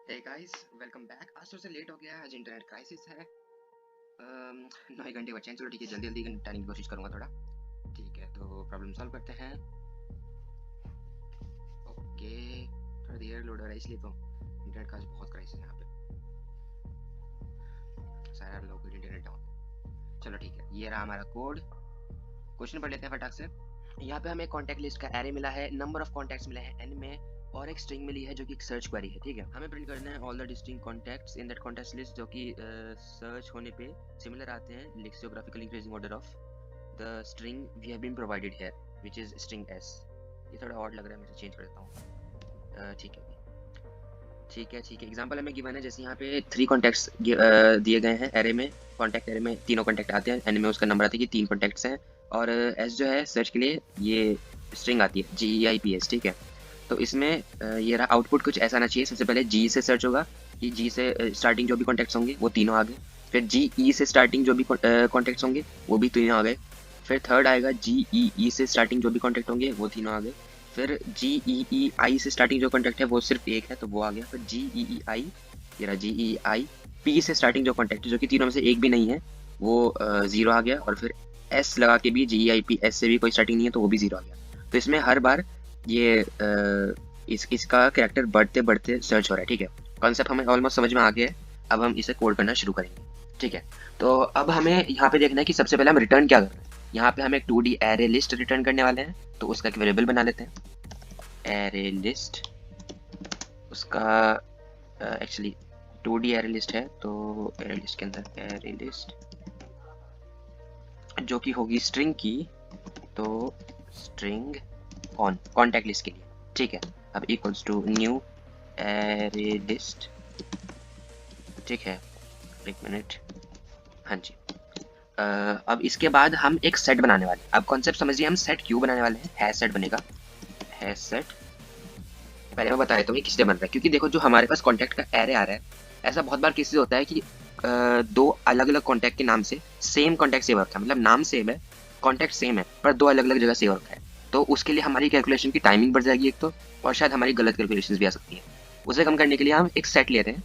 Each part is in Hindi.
Hey guys, welcome back. आज थोड़ा सा लेट हो गया है, आज इंटरनेट क्राइसिस है। 9 घंटे बचे हैं। चलो ठीक है, जल्दी जल्दी निपटाने की कोशिश करूंगा थोड़ा। ठीक है, तो प्रॉब्लम सॉल्व करते हैं। ओके, थोड़ा देर लोड हो रहा है इसलिए तो इंटरनेट का आज बहुत क्राइसिस है यहाँ पे। सारा लोग इंटरनेट डाउन। चलो ठीक है, ये रहा हमारा कोड। क्वेश्चन पढ़ लेते हैं फटाक से। यहाँ पे हमें कॉन्टैक्ट लिस्ट का एरे मिला है, नंबर ऑफ कॉन्टैक्ट्स मिले हैं n में, और एक स्ट्रिंग मिली है जो कि एक सर्च क्वेरी है। ठीक है, हमें प्रिंट करना है all the distinct contacts in that contact list जो कि सर्च होने पे सिमिलर आते हैं lexicographical increasing order of the string we have been provided here which is string s। ये थोड़ा ऑड लग रहा है, मैं इसे चेंज कर देता हूँ। ठीक है ठीक है। एग्जांपल हमें गिवन है, जैसे यहाँ पे 3 कॉन्टैक्ट्स दिए गए हैं एरे में। कॉन्टैक्ट एरे में तीनों कॉन्टैक्ट आते हैं, एन में उसका नंबर आता है कि 3 कॉन्टैक्ट्स हैं, और एस जो है सर्च के लिए ये स्ट्रिंग आती है GEIPS। ठीक है, तो इसमें ये रहा आउटपुट। कुछ ऐसा आना चाहिए, सबसे पहले G से सर्च होगा कि G से स्टार्टिंग जो भी कॉन्टैक्ट्स होंगे वो तीनों आ गए। फिर GE से स्टार्टिंग जो भी कॉन्टैक्ट्स होंगे वो भी तीनों आ गए। फिर थर्ड आएगा GEE से स्टार्टिंग जो भी कॉन्टैक्ट होंगे वो तीनों आ गए। फिर GEEI से स्टार्टिंग जो कॉन्टैक्ट है वो सिर्फ एक है तो वो आ गया। फिर GEEI, ये रहा GEI। P से स्टार्टिंग जो कॉन्टैक्ट है जो कि तीनों में से एक भी नहीं है वो 0 आ गया। और फिर S लगा के भी GEIP, S से भी कोई स्टार्टिंग नहीं है तो वो भी 0 आ गया। तो इसमें हर बार ये इसका कैरेक्टर बढ़ते बढ़ते सर्च हो रहा है। ठीक है, कॉन्सेप्ट हमें ऑलमोस्ट समझ में आ गया है। अब हम इसे कोड करना शुरू करेंगे। ठीक है, तो अब हमें यहाँ पे देखना है कि सबसे पहले हम रिटर्न क्या कर रहे हैं। यहाँ पे हम एक 2D एरे लिस्ट रिटर्न करने वाले हैं, तो उसका एक वेरिएबल बना लेते हैं एरे लिस्ट। उसका एक्चुअली 2D एरे लिस्ट है, तो एरे लिस्ट के अंदर एरे लिस्ट जो कि होगी स्ट्रिंग की, तो स्ट्रिंग ऑन कॉन्टैक्ट लिस्ट के लिए। ठीक है, अब equals to new array list. ठीक है, एक मिनट। हाँ जी, अब इसके बाद हम एक सेट बनाने वाले हैं। अब कॉन्सेप्ट समझिए, हम सेट क्यों बनाने वाले हैं। हैश सेट बनेगा, हैश सेट। पहले मैं बता देता हूँ ये किस लिए बन रहा है, क्योंकि देखो जो हमारे पास कॉन्टैक्ट का एरे आ रहा है, ऐसा बहुत बार केसेस होता है कि दो अलग अलग कॉन्टैक्ट के नाम से सेम कॉन्टैक्ट सेव रखा है, मतलब नाम सेम है, कॉन्टैक्ट सेम है, पर दो अलग अलग जगह सेव रखा है। तो उसके लिए हमारी कैलकुलेशन की टाइमिंग बढ़ जाएगी एक तो, और शायद हमारी गलत कैलकुलेशन भी आ सकती है। उसे कम करने के लिए हम एक सेट ले रहे हैं,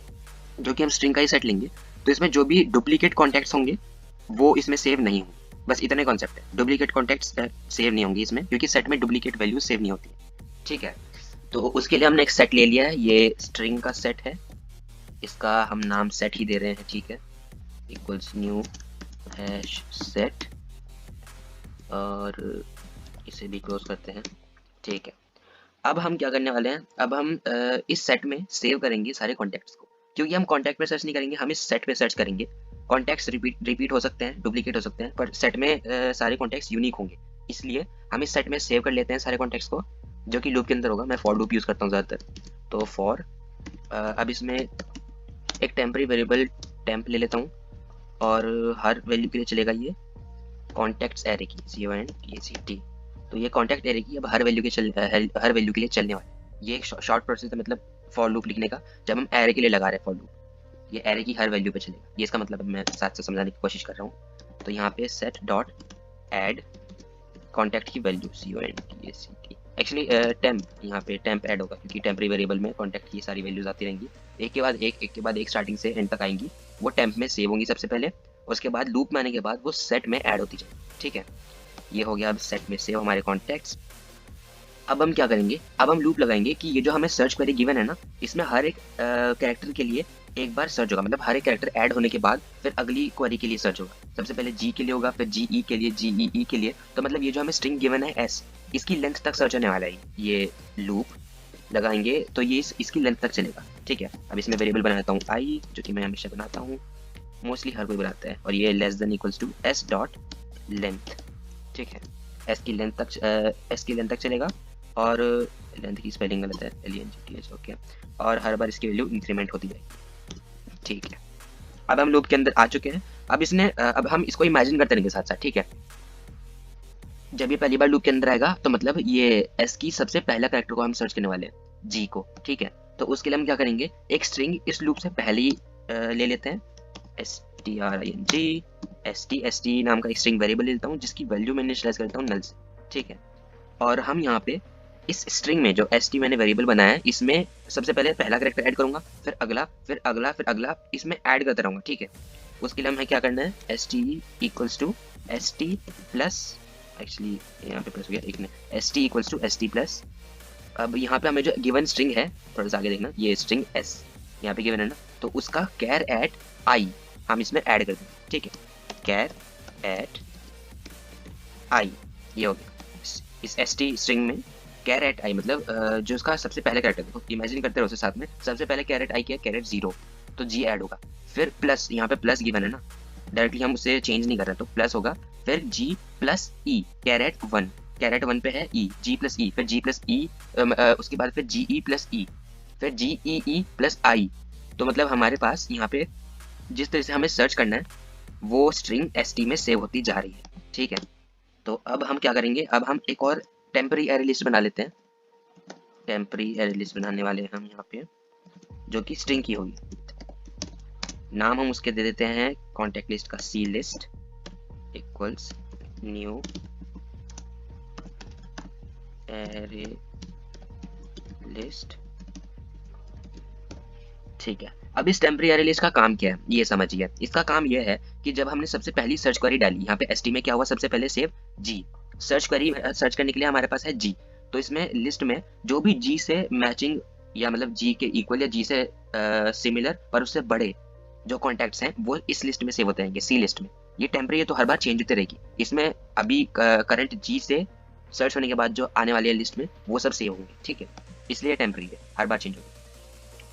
जो कि हम स्ट्रिंग का ही सेट लेंगे। तो इसमें जो भी डुप्लीकेट कॉन्टैक्ट्स होंगे वो इसमें सेव नहीं होंगे। बस इतने कॉन्सेप्ट है, डुप्लीकेट कॉन्टैक्ट्स सेव नहीं होंगे इसमें, क्योंकि सेट में डुप्लीकेट वैल्यू सेव नहीं होती। ठीक है, तो उसके लिए हमने एक सेट ले लिया है, ये स्ट्रिंग का सेट है, इसका हम नाम सेट ही दे रहे हैं। ठीक है, इक्वल्स न्यू हैश सेट, और इसे भी क्लोज करते हैं। ठीक है, अब हम क्या करने वाले हैं, अब हम इस सेट में सेव करेंगे सारे कॉन्टैक्ट्स को, क्योंकि हम कॉन्टैक्ट पे सर्च नहीं करेंगे, हम इस सेट पे सर्च करेंगे। कॉन्टैक्ट्स रिपीट हो सकते हैं, डुप्लीकेट हो सकते हैं, पर सेट में सारे कॉन्टैक्ट्स यूनिक होंगे, इसलिए हम इस सेट में सेव कर लेते हैं सारे कॉन्टैक्ट्स को, जो कि लूप के अंदर होगा। मैं फॉर लूप यूज़ करता हूँ ज़्यादातर, तो फॉर। अब इसमें एक टेम्परेरी वेरिएबल टेम्प ले लेता हूँ, और हर वैल्यू के लिए चलेगा ये कॉन्टैक्ट्स एरे की CONTACT। तो ये कॉन्टैक्ट एरे की अब हर वैल्यू के लिए चलने वाला है। ये एक शॉर्ट प्रोसेस है, मतलब फॉर लूप लिखने का, जब हम एरे के लिए लगा रहे हैं फॉर लूप, ये एरे की हर वैल्यू पे चलेगा। ये इसका मतलब मैं साथ से समझाने की कोशिश कर रहा हूँ। तो यहाँ पे सेट डॉट एड कॉन्टैक्ट की वैल्यू CONTACT। एक्चुअली टेम्प, यहाँ पे टेम्प ऐड होगा, क्योंकि टेम्परेरी वेरिएबल में कॉन्टैक्ट की सारी वैल्यूज आती रहेंगी, एक के बाद एक स्टार्टिंग से एंड तक आएंगी। वो टेम्प में सेव होंगी सबसे पहले, उसके बाद लूप में आने के बाद वो सेट में ऐड होती जाएगी। ठीक है, ये हो गया अब सेट में सेव हमारे कॉन्टैक्ट्स। अब हम क्या करेंगे, अब हम लूप लगाएंगे कि ये जो हमें सर्च क्वेरी गिवन है ना, इसमें हर एक कैरेक्टर के लिए एक बार सर्च होगा, मतलब हर एक कैरेक्टर ऐड होने के बाद फिर अगली क्वेरी के लिए सर्च होगा। सबसे पहले G के लिए होगा, फिर GE के लिए, GEE के लिए। तो मतलब ये जो हमें स्ट्रिंग गिवन है S, इसकी लेंथ तक सर्च होने वाला है। ये लूप लगाएंगे तो ये इसकी लेंथ तक चलेगा। ठीक है, अब इसमें वेरिएबल बनाता हूँ I, जो कि मैं हमेशा बनाता हूँ, मोस्टली हर कोई बनाता है, और ये less than equals to S dot length. ठीक है, S की लेंथ तक चलेगा, और लेंथ की स्पेलिंग गलत है, LENGTH। ओके, और हर बार इसकी वैल्यू इंक्रीमेंट होती जाएगी। ठीक है, अब हम लूप के अंदर आ चुके हैं। अब हम इसको इमेजिन करते रहेंगे साथ साथ। ठीक है, जब ये पहली बार लूप के अंदर आएगा तो मतलब ये S की सबसे पहला कैरेक्टर को हम सर्च करने वाले हैं, G को। ठीक है, तो उसके लिए हम क्या करेंगे, एक स्ट्रिंग इस लूप से पहले ही ले लेते हैं, string st नाम का एक स्ट्रिंग वेरिएबल ले लेता हूँ, जिसकी वैल्यू मैं इनिशियलाइज करता हूँ नल से। ठीक है, और हम यहाँ पे इस स्ट्रिंग में जो st मैंने वेरिएबल बनाया है, इसमें सबसे पहले पहला कैरेक्टर ऐड करूंगा, फिर अगला, फिर अगला, फिर अगला, इसमें ऐड करता रहूंगा, ठीक है। उसके लिए हमें क्या करना है, st equals to st plus, actually यहाँ पे प्लस हो गया एक ने, st equals to st plus, अब यहाँ पे हमें जो गिवन स्ट्रिंग है, थोड़ा सा आगे देखना, ये स्ट्रिंग s यहाँ पे गिवन है ना, तो उसका कैर एट i हम इसमें ऐड कर देंगे, ठीक है। कैर एट i, ये हो गया इस st स्ट्रिंग में। कैर एट आई मतलब जो उसका सबसे पहले कैरेक्टर, देखो इमेजिन करते रहो उसे साथ में, सबसे पहले कैरेट आई क्या, कैरेट 0, तो जी ऐड होगा, फिर प्लस, यहाँ पे प्लस गिवन है ना, डायरेक्टली हम उसे चेंज नहीं कर रहे तो प्लस होगा, फिर जी प्लस ई, कैरेट 1, कैरेट 1 पे है ई, जी प्लस ई, फिर जी प्लस ई, उसके बाद फिर जी ई प्लस ई, फिर जी ई ई प्लस आई। तो मतलब हमारे पास यहाँ पे जिस तरह से हमें सर्च करना है वो स्ट्रिंग st में सेव होती जा रही है, ठीक है। तो अब हम क्या करेंगे, अब हम एक और टेम्पररी एरे लिस्ट बना लेते हैं। टेम्पररी एरे लिस्ट बनाने वाले हैं हम यहाँ पे, जो कि स्ट्रिंग की होगी। नाम हम उसके दे देते हैं कॉन्टेक्ट लिस्ट का C list equals new array list, ठीक है। अब इस टेम्पररी एरे लिस्ट का काम क्या है ये समझिए। इसका काम यह है कि जब हमने सबसे पहली सर्च क्वेरी डाली, यहाँ पे st में क्या हुआ, सबसे पहले सेव जी, सर्च क्वेरी सर्च करने के लिए हमारे पास है जी, तो इसमें लिस्ट में जो भी जी से मैचिंग या मतलब जी के इक्वल या जी से सिमिलर पर उससे बड़े जो कॉन्टैक्ट्स हैं वो इस लिस्ट में सेव होते रहेंगे, सी लिस्ट में। ये टेम्पररी है तो हर बार चेंज होती रहेगी, इसमें अभी करंट जी से सर्च होने के बाद जो आने वाली है लिस्ट में वो सब सेव होंगे, ठीक है। इसलिए टेम्पररी है, हर बार चेंज होगी,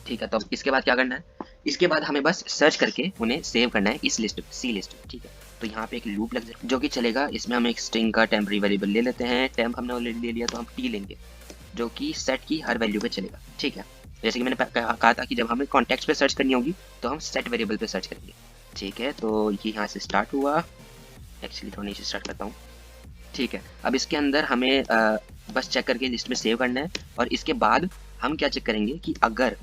ठीक है। तो इसके बाद क्या करना है, इसके बाद हमें बस सर्च करके उन्हें सेव करना है इस लिस्ट में, सी लिस्ट में, ठीक है। तो यहाँ पे एक लूप लग जाए जो कि चलेगा, इसमें हम एक स्ट्रिंग का टेम्पररी वेरिएबल ले लेते हैं, टेम्प हमने ऑलरेडी ले लिया तो हम टी लेंगे जो कि सेट की हर वैल्यू पे चलेगा, ठीक है। जैसे कि मैंने कहा था कि जब हमें कॉन्टेक्स्ट पे सर्च करनी होगी तो हम सेट वेरिएबल पे सर्च करेंगे, ठीक है। तो ये यहाँ से स्टार्ट हुआ, एक्चुअली थोड़ा नीचे स्टार्ट करता हूँ, ठीक है। अब इसके अंदर हमें बस चेक करके लिस्ट में सेव करना है, और इसके बाद हम क्या चेक करेंगे कि अगर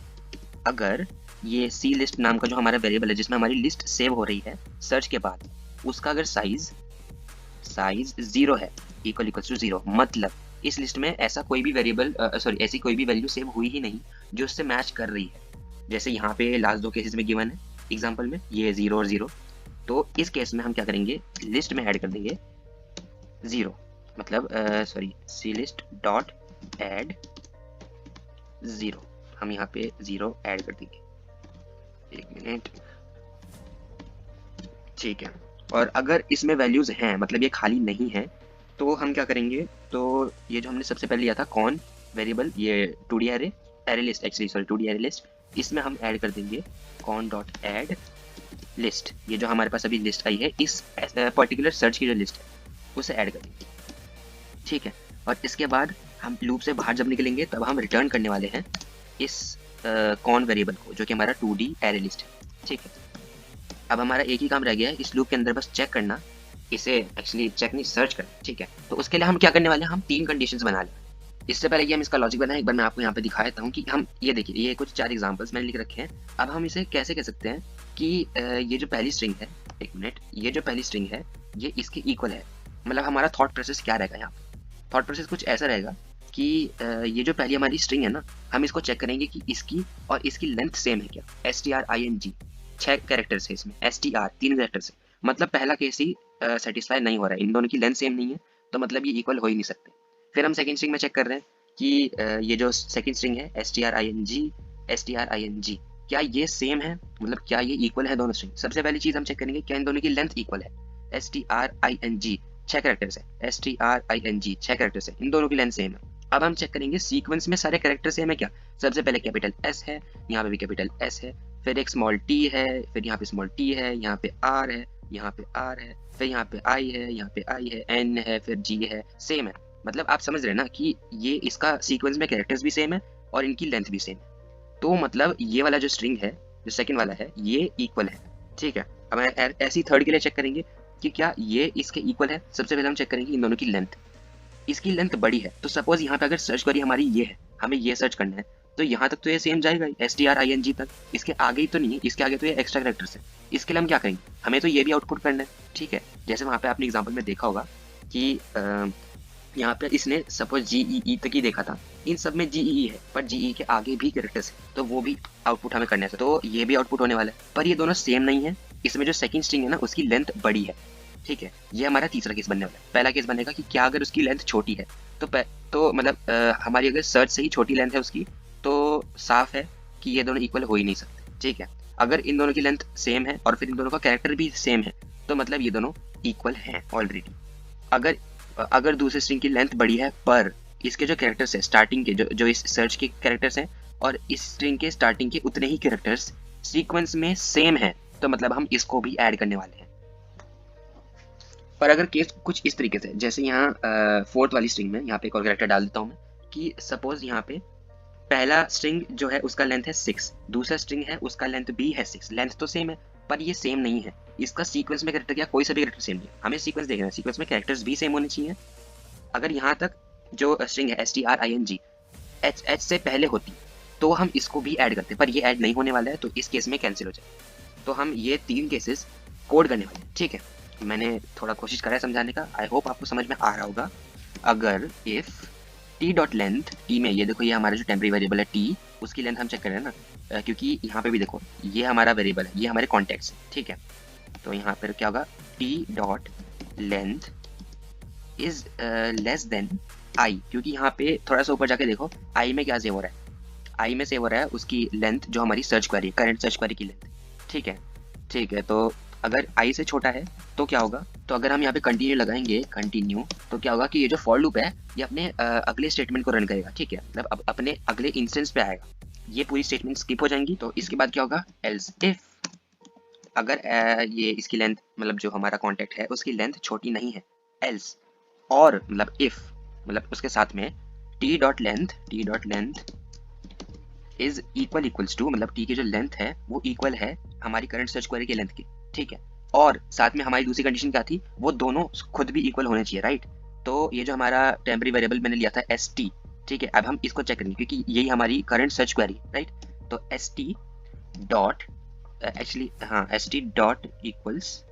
ये सी लिस्ट नाम का जो हमारा वेरिएबल है जिसमें हमारी लिस्ट सेव हो रही है सर्च के बाद, उसका अगर साइज 0 है, इक्वल टू 0, मतलब इस लिस्ट में ऐसा कोई भी वेरिएबल ऐसी कोई भी वैल्यू सेव हुई ही नहीं जो उससे मैच कर रही है। जैसे यहाँ पे लास्ट दो केसेस में गिवन है एग्जांपल में, ये 0 और 0, तो इस केस में हम क्या करेंगे, लिस्ट में ऐड कर देंगे 0, मतलब सी लिस्ट डॉट ऐड 0, हम यहाँ पे 0 ऐड कर देंगे, एक मिनट, ठीक है। और अगर इसमें वैल्यूज हैं, मतलब ये खाली नहीं है, तो हम क्या करेंगे, तो ये जो हमने सबसे पहले लिया था कॉन वेरिएबल, ये 2D array list, actually 2D array list, इसमें हम ऐड कर देंगे कॉन डॉट ऐड लिस्ट, ये जो हमारे पास अभी लिस्ट आई है इस पर्टिकुलर सर्च की जो लिस्ट है उसे ऐड कर देंगे, ठीक है। और इसके बाद हम लूप से बाहर जब निकलेंगे तब हम रिटर्न करने वाले हैं इस कॉन वेरिएबल को जो कि हमारा 2D एरे लिस्ट है, ठीक है। अब हमारा एक ही काम रह गया है इस लूप के अंदर बस चेक करना, इसे एक्चुअली चेक नहीं सर्च करना, ठीक है। तो उसके लिए हम क्या करने वाले हैं, हम 3 कंडीशंस बना लें। इससे पहले कि हम इसका लॉजिक बनाएं, एक बार मैं आपको यहाँ पे दिखा देता हूँ कि हम ये देखिए, ये कुछ 4 एग्जांपल्स मैंने लिख रखे हैं। अब हम इसे कैसे कह सकते हैं कि ये जो पहली स्ट्रिंग है, एक मिनट, ये जो पहली स्ट्रिंग है ये इसके इक्वल है, मतलब हमारा थॉट प्रोसेस क्या रहेगा यहाँ पे, थॉट प्रोसेस कुछ ऐसा रहेगा कि ये जो पहली हमारी स्ट्रिंग है ना, हम इसको चेक करेंगे कि इसकी और इसकी लेंथ सेम है क्या, string 6 कैरेक्टर से, इसमें str 3 कैरेक्टर से, मतलब पहला केस ही सेटिस्फाई नहीं हो रहा है, इन दोनों की लेंथ सेम नहीं है, तो मतलब ये इक्वल हो ही नहीं सकते। फिर हम सेकंड स्ट्रिंग में चेक कर रहे हैं कि ये जो सेकंड स्ट्रिंग है string क्या ये सेम है, मतलब क्या ये इक्वल है दोनों स्ट्रिंग। सबसे पहली चीज हम चेक करेंगे क्या इन दोनों की लेंथ इक्वल है, string 6 कैरेक्टर्स है, string 6 कैरेक्टर्स है, इन दोनों की लेंथ सेम है। अब हम चेक करेंगे सीक्वेंस में सारे कैरेक्टर सेम है क्या, सबसे पहले कैपिटल S है, यहाँ पे भी कैपिटल S है, फिर एक स्मॉल t है, फिर यहाँ पे स्मॉल t है, यहाँ पे r है, यहाँ पे r है, फिर यहाँ पे i है, यहाँ पे i है, n है, फिर g है, सेम है। मतलब आप समझ रहे हैं ना कि ये इसका सीक्वेंस में कैरेक्टर्स भी सेम है और इनकी लेंथ भी सेम है, तो मतलब ये वाला जो स्ट्रिंग है, जो सेकंड वाला है, ये इक्वल है, ठीक है। अब ऐसी थर्ड के लिए चेक करेंगे कि क्या ये इसके इक्वल है। सबसे पहले हम चेक करेंगे इन दोनों की लेंथ, इसकी लेंथ बड़ी है, तो सपोज यहाँ पे अगर सर्च क्वेरी हमारी ये है, हमें ये सर्च करना है, तो यहाँ तक तो ये सेम जाएगा string तक, इसके आगे ही तो नहीं है, इसके आगे तो ये एक्स्ट्रा कैरेक्टर्स है। इसके लिए हम क्या करेंगे, हमें तो ये भी आउटपुट करना है, ठीक है। जैसे वहाँ पे आपने एग्जाम्पल में देखा होगा कि यहाँ पे इसने सपोज GEE तक ही देखा था, इन सब में GEE है, पर GE के आगे भी कैरेक्टर्स है, तो वो भी आउटपुट हमें करना है, तो ये भी आउटपुट होने वाला है, पर ये दोनों सेम नहीं है। इसमें जो सेकंड स्ट्रिंग है ना, उसकी लेंथ बड़ी है, ठीक है। ये हमारा तीसरा केस बनने वाला है। पहला केस बनेगा कि क्या अगर उसकी लेंथ छोटी है, तो मतलब हमारी अगर सर्च से ही छोटी लेंथ है उसकी, तो साफ है कि ये दोनों इक्वल हो ही नहीं सकते, ठीक है। अगर इन दोनों की लेंथ सेम है और फिर इन दोनों का कैरेक्टर भी सेम है, तो मतलब ये दोनों इक्वल हैं ऑलरेडी। अगर अगर दूसरे स्ट्रिंग की लेंथ बड़ी है पर इसके जो कैरेक्टर्स है स्टार्टिंग के, जो इस सर्च के कैरेक्टर्स हैं और इस स्ट्रिंग के स्टार्टिंग के उतने ही कैरेक्टर्स सीक्वेंस में सेम है, तो मतलब हम इसको भी ऐड करने वाले हैं। पर अगर केस कुछ इस तरीके से, जैसे यहाँ फोर्थ वाली स्ट्रिंग में यहाँ पे एक और कैरेक्टर डाल देता हूँ मैं, कि सपोज यहाँ पे पहला स्ट्रिंग जो है उसका लेंथ है 6, दूसरा स्ट्रिंग है उसका लेंथ भी है 6, लेंथ तो सेम है पर ये सेम नहीं है। इसका सीक्वेंस में कैरेक्टर क्या, कोई सा भी कैरेक्टर सेम नहीं है, हमें सीक्वेंस देखना है, सीक्वेंस में कैरेक्टर्स भी सेम होने चाहिए। अगर यहाँ तक जो स्ट्रिंग है string h से पहले होती तो हम इसको भी ऐड करते, पर ये ऐड नहीं होने वाला है, तो इस केस में कैंसिल हो जाए। तो हम ये 3 केसेस कोड करने वाले हैं, ठीक है। मैंने थोड़ा कोशिश करा है समझाने का, आई होप आपको समझ में आ रहा होगा। अगर if t dot length, t में ये देखो, ये हमारा जो टेम्परेरी वेरिएबल है t, उसकी लेंथ हम चेक कर रहे हैं ना, क्योंकि यहाँ पे भी देखो ये हमारा वेरिएबल है, ये हमारे कॉन्टेक्ट्स, ठीक है। तो यहाँ पर क्या होगा, t dot length is less than i, क्योंकि यहाँ पे थोड़ा सा ऊपर जाके देखो i में क्या सेव हो रहा है, i में सेव हो रहा है उसकी लेंथ जो हमारी search query, current search query की लेंथ, ठीक है। ठीक है, तो अगर i से छोटा है तो क्या होगा, तो अगर हम यहाँ पे कंटिन्यू लगाएंगे, कंटिन्यू, तो क्या होगा कि ये जो फॉर लूप है ये अपने अगले स्टेटमेंट को रन करेगा, ठीक है, मतलब अब अपने अगले इंस्टेंस पे आएगा, ये पूरी स्टेटमेंट स्किप हो जाएंगी। तो इसके बाद क्या होगा, एल्स इफ, अगर ये इसकी लेंथ मतलब जो हमारा कॉन्टेक्ट है उसकी लेंथ छोटी नहीं है, एल्स, और मतलब इफ, मतलब उसके साथ में t dot length is equals to, मतलब t की जो लेंथ है वो इक्वल है हमारी करंट सर्च क्वेरी की लेंथ की, ठीक है। और साथ में हमारी दूसरी कंडीशन क्या थी, वो दोनों खुद भी इक्वल होने चाहिए, राइट। तो ये जो हमारा टेम्परेरी वेरिएबल मैंने लिया था st, ठीक है, अब हम इसको चेक करेंगे क्योंकि यही हमारी करंट सर्च क्वेरी, राइट। तो st डॉट एक्चुअली हाँ st डॉट इक्वल्स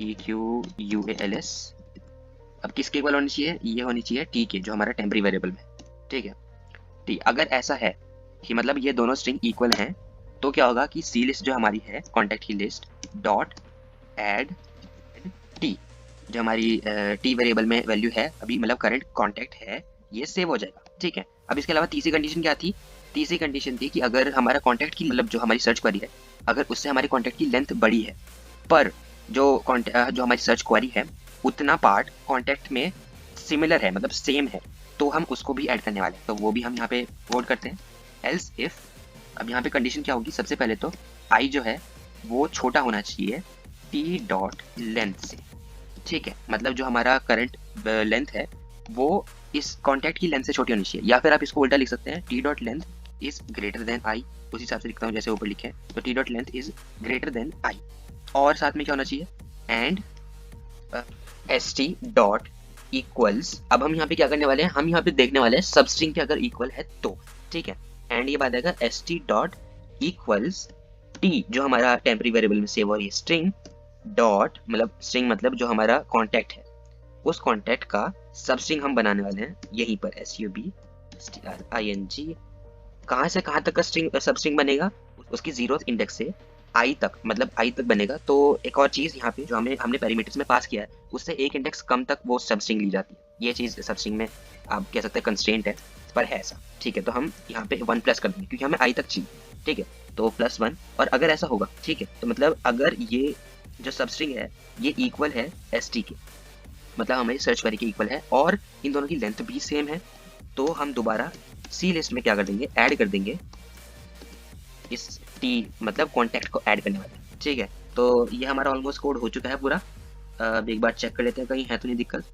equals, अब किसके इक्वल होनी चाहिए, ये होनी चाहिए t के, जो हमारा टेम्परेरी वेरिएबल में, ठीक है। t अगर ऐसा है कि मतलब ये दोनों स्ट्रिंग इक्वल हैं, तो क्या होगा कि सी लिस्ट जो हमारी है कॉन्टैक्ट की लिस्ट डॉट ऐड टी, जो हमारी टी वेरिएबल में वैल्यू है अभी, मतलब करंट कॉन्टैक्ट है, ये सेव हो जाएगा, ठीक है। अब इसके अलावा तीसरी कंडीशन क्या थी, तीसरी कंडीशन थी कि अगर हमारा कॉन्टैक्ट की, मतलब जो हमारी सर्च क्वेरी है, अगर उससे हमारी कॉन्टैक्ट की लेंथ बड़ी है, पर जो हमारी सर्च क्वेरी है उतना पार्ट कॉन्टैक्ट में सिमिलर है, मतलब सेम है, तो हम उसको भी ऐड करने वाले हैं, तो वो भी हम यहाँ पे कोड करते हैं। एल्स इफ, अब यहाँ पे कंडीशन क्या होगी, सबसे पहले तो i जो है वो छोटा होना चाहिए t डॉट लेंथ से, ठीक है, मतलब जो हमारा करंट लेंथ है वो इस कॉन्टैक्ट की लेंथ से छोटी होनी चाहिए, या फिर आप इसको उल्टा लिख सकते हैं, t dot length is greater than i, उस हिसाब से लिखता हूँ जैसे ऊपर लिखे हैं, तो t dot length is greater than i, और साथ में क्या होना चाहिए, एंड st डॉट इक्वल्स, अब हम यहाँ पे क्या करने वाले हैं, हम यहाँ पे देखने वाले हैं सब स्ट्रिंग के अगर इक्वल है तो, ठीक है, एंड ये बात आएगा st डॉट इक्वल्स t, जो हमारा टेम्परेरी वेरिएबल में सेव हो रही है स्ट्रिंग, डॉट मतलब स्ट्रिंग मतलब जो हमारा कॉन्टैक्ट है, उस कॉन्टैक्ट का सब स्ट्रिंग हम बनाने वाले हैं यहीं पर sub string, कहाँ से कहाँ तक का स्ट्रिंग सब स्ट्रिंग बनेगा, उसकी 0th इंडेक्स से i तक, मतलब i तक बनेगा। तो एक और चीज़ यहाँ पे जो हमने पैरामीटर्स में पास किया है, उससे एक इंडेक्स कम तक वो सब स्ट्रिंग ली जाती है, ये चीज़ सब स्ट्रिंग में आप कह सकते हैं कंस्ट्रेंट है, पर है ऐसा, ठीक है। तो हम यहाँ पे 1 प्लस कर देंगे क्योंकि हमें i तक चाहिए, ठीक है, तो +1, और अगर ऐसा होगा, ठीक है, तो मतलब अगर ये जो सब स्ट्रिंग है ये इक्वल है st के, मतलब हमारी सर्च क्वेरी के इक्वल है, और इन दोनों की लेंथ भी सेम है, तो हम दोबारा सी लिस्ट में क्या कर देंगे, ऐड कर देंगे इस टी, मतलब कॉन्टैक्ट को ऐड करने वाले, ठीक है। तो ये हमारा ऑलमोस्ट कोड हो चुका है पूरा। अब एक बार चेक कर लेते हैं कहीं है तो नहीं दिक्कत।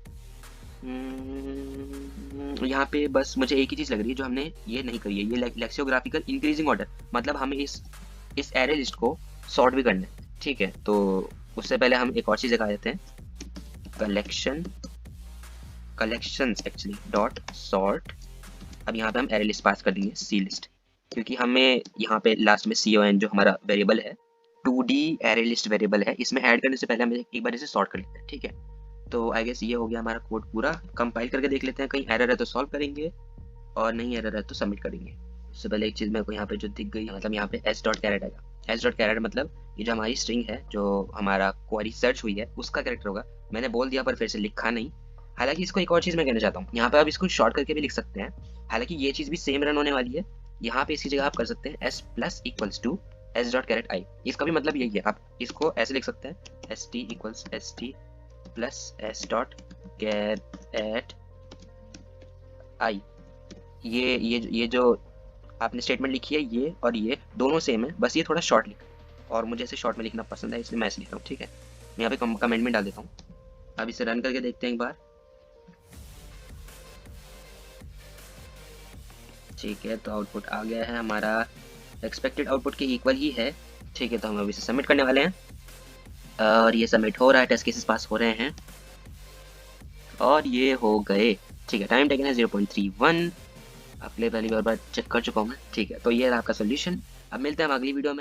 यहाँ पे बस मुझे एक ही चीज़ लग रही है जो हमने ये नहीं करी है, ये लेक्सियोग्राफिकल इंक्रीजिंग ऑर्डर, मतलब हमें इस एरे लिस्ट को सॉर्ट भी करना है, ठीक है। तो उससे पहले हम एक और चीज़ लगा देते हैं, कलेक्शंस एक्चुअली डॉट सॉर्ट। अब यहाँ पे हम एरे लिस्ट पास कर देंगे सी लिस्ट, क्योंकि हमें यहाँ पे लास्ट में con जो हमारा वेरिएबल है 2D एरे लिस्ट वेरिएबल है, इसमें ऐड करने से पहले हम एक बार इसे सॉर्ट कर लेते हैं, ठीक है। तो आई गेस ये हो गया हमारा कोड पूरा। कंपाइल करके देख लेते हैं, कहीं एरर है तो सॉल्व करेंगे और नहीं एरर है तो सबमिट करेंगे। उससे पहले एक चीज़ मेरे को यहाँ पे जो दिख गई, मतलब यहाँ पे एस डॉट कैरेट आएगा। एस डॉट कैरेट मतलब ये जो हमारी स्ट्रिंग है, जो हमारा क्वेरी सर्च हुई है, उसका कैरेक्टर होगा। मैंने बोल दिया पर फिर से लिखा नहीं। हालांकि इसको एक और चीज़ मैं कहना चाहता हूँ, यहाँ पे आप इसको शॉर्ट करके भी लिख सकते हैं। हालांकि ये चीज़ भी सेम रन होने वाली है। यहाँ पे इसकी जगह आप कर सकते हैं S plus equals to S dot char at I. इसका भी मतलब यही है, आप इसको ऐसे लिख सकते हैं, S T equals S T plus S dot char at I. ये जो आपने स्टेटमेंट लिखी है, ये और ये दोनों सेम है, बस ये थोड़ा शॉर्ट लिखा और मुझे ऐसे शॉर्ट में लिखना पसंद है, इसलिए मैं ऐसे लिख रहा हूँ। ठीक है, मैं यहाँ पे कमेंट में डाल देता हूँ। अब इसे रन करके देखते हैं एक बार। ठीक है, तो आउटपुट आ गया है हमारा, एक्सपेक्टेड आउटपुट के इक्वल ही है। ठीक है, तो हम अभी इसे सबमिट करने वाले हैं और ये सबमिट हो रहा है, टेस्ट केसेस पास हो रहे हैं और ये हो गए। ठीक है, टाइम टेकन है 0.31। अगले पहली बार चेक कर चुका हूँ मैं। ठीक है, तो ये रहा आपका सोल्यूशन। अब मिलते हैं हम अगली वीडियो में।